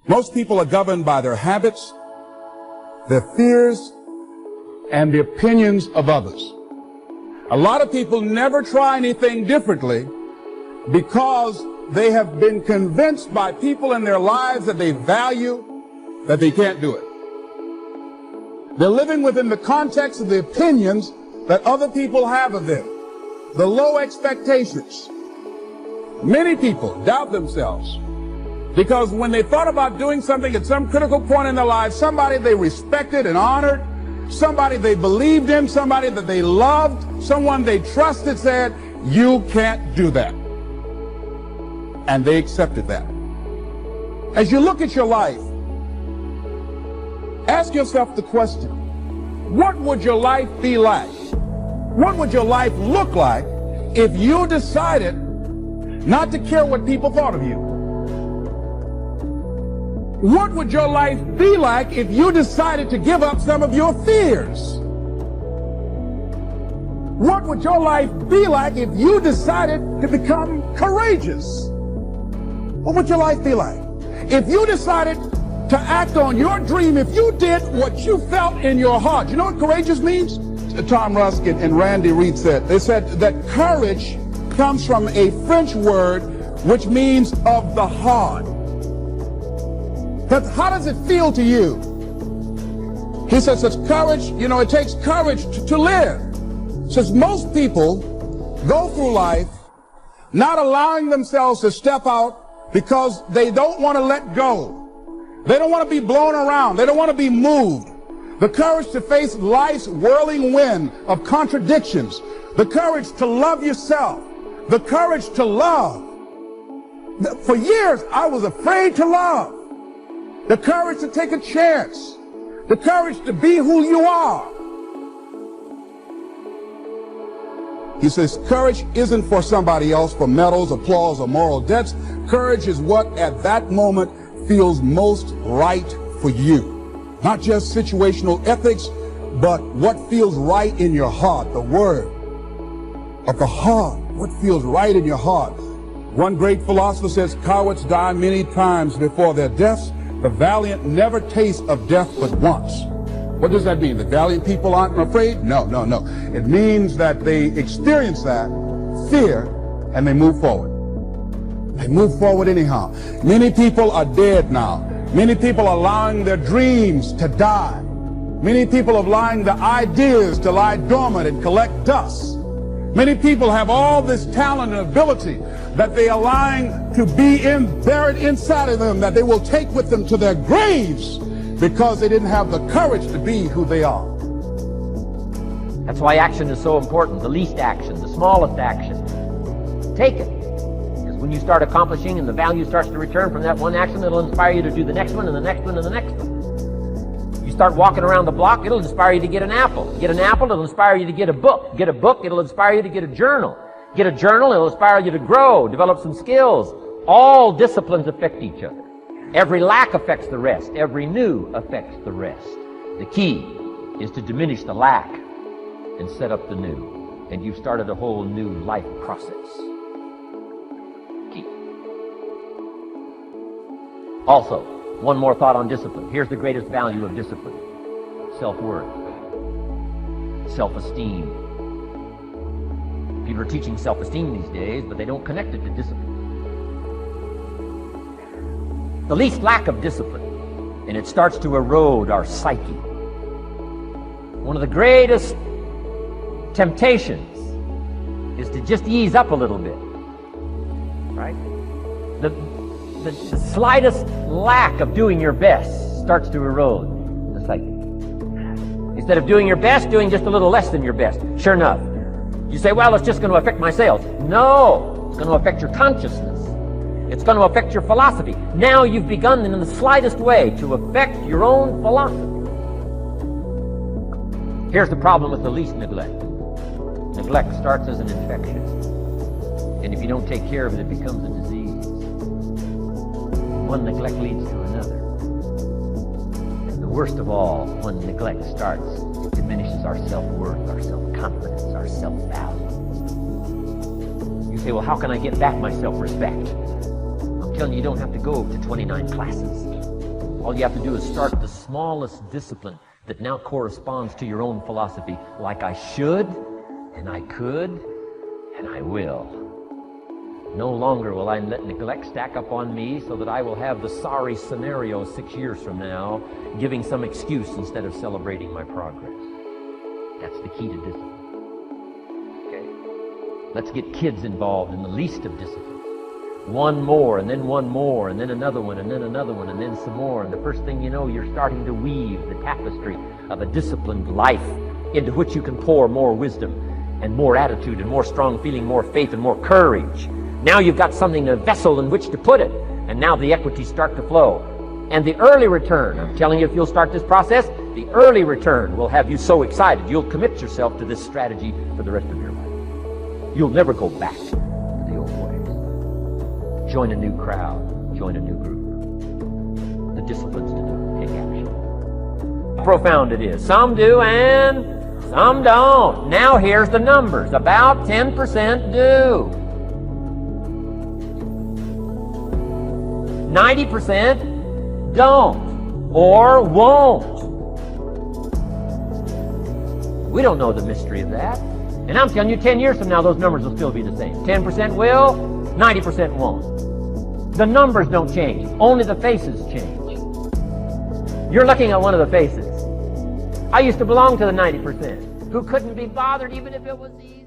Most people are governed by their habits, their fears, and the opinions of others. A lot of people never try anything differently because they have been convinced by people in their lives that they value that they can't do it. They're living within the context of the opinions that other people have of them, the low expectations. Many people doubt themselves because when they thought about doing something at some critical point in their lives, somebody they respected and honored, somebody they believed in, somebody that they loved, someone they trusted said, "You can't do that." And they accepted that. As you look at your life, ask yourself the question, what would your life be like? What would your life look like if you decided not to care what people thought of you? What would your life be like if you decided to give up some of your fears? What would your life be like if you decided to become courageous? What would your life be like? If you decided to act on your dream, if you did what you felt in your heart. You know what courageous means? Tom Ruskin and Randy Reed said. They said that courage comes from a French word which means of the heart. But how does it feel to you? He says it's courage, it takes courage to live. Says most people go through life not allowing themselves to step out because they don't want to let go. They don't want to be blown around. They don't want to be moved. The courage to face life's whirling wind of contradictions. The courage to love yourself. The courage to love. For years, I was afraid to love. The courage to take a chance. The courage to be who you are. He says courage isn't for somebody else, for medals, applause, or moral debts. Courage is what at that moment feels most right for you. Not just situational ethics, but what feels right in your heart, the word of the heart, what feels right in your heart. One great philosopher says, cowards die many times before their deaths. The valiant never taste of death but once. What does that mean? The valiant people aren't afraid? No. It means that they experience that fear and they move forward. They move forward anyhow. Many people are dead now. Many people are allowing their dreams to die. Many people are allowing the ideas to lie dormant and collect dust. Many people have all this talent and ability that they are allowing to be buried inside of them, that they will take with them to their graves because they didn't have the courage to be who they are. That's why action is so important. The least action, the smallest action. Take it. Because when you start accomplishing and the value starts to return from that one action, it'll inspire you to do the next one and the next one and the next one. You start walking around the block, it'll inspire you to get an apple. Get an apple, it'll inspire you to get a book. Get a book, it'll inspire you to get a journal. Get a journal, it'll inspire you to grow, develop some skills. All disciplines affect each other. Every lack affects the rest. Every new affects the rest. The key is to diminish the lack and set up the new. And you've started a whole new life process. Key. Also, one more thought on discipline. Here's the greatest value of discipline. Self-worth. Self-esteem. People are teaching self-esteem these days, but they don't connect it to discipline. The least lack of discipline, and it starts to erode our psyche. One of the greatest temptations is to just ease up a little bit, right? The slightest lack of doing your best starts to erode the psyche. Instead of doing your best, doing just a little less than your best. Sure enough, you say, well, it's just going to affect my sales. No, it's going to affect your consciousness. It's going to affect your philosophy. Now you've begun in the slightest way to affect your own philosophy. Here's the problem with the least neglect. Neglect starts as an infection. And if you don't take care of it, it becomes a disease. One neglect leads to another. And the worst of all, when neglect starts, it diminishes our self-worth, our self-confidence, our self-value. You say, well, how can I get back my self-respect? I'm telling you, you don't have to go to 29 classes. All you have to do is start the smallest discipline that now corresponds to your own philosophy, like I should, and I could, and I will. No longer will I let neglect stack up on me so that I will have the sorry scenario 6 years from now, giving some excuse instead of celebrating my progress. That's the key to discipline. Okay? Let's get kids involved in the least of discipline. One more, and then one more, and then another one, and then another one, and then some more. And the first thing you know, you're starting to weave the tapestry of a disciplined life into which you can pour more wisdom and more attitude and more strong feeling, more faith and more courage. Now you've got something, a vessel in which to put it. And now the equities start to flow. And the early return, I'm telling you, if you'll start this process, the early return will have you so excited. You'll commit yourself to this strategy for the rest of your life. You'll never go back to the old ways. Join a new crowd. Join a new group. The disciplines to do. Take action. How profound it is. Some do and some don't. Now here's the numbers. About 10% do. 90% don't or won't. We don't know the mystery of that. And I'm telling you, 10 years from now, those numbers will still be the same. 10% will, 90% won't. The numbers don't change. Only the faces change. You're looking at one of the faces. I used to belong to the 90% who couldn't be bothered even if it was easy.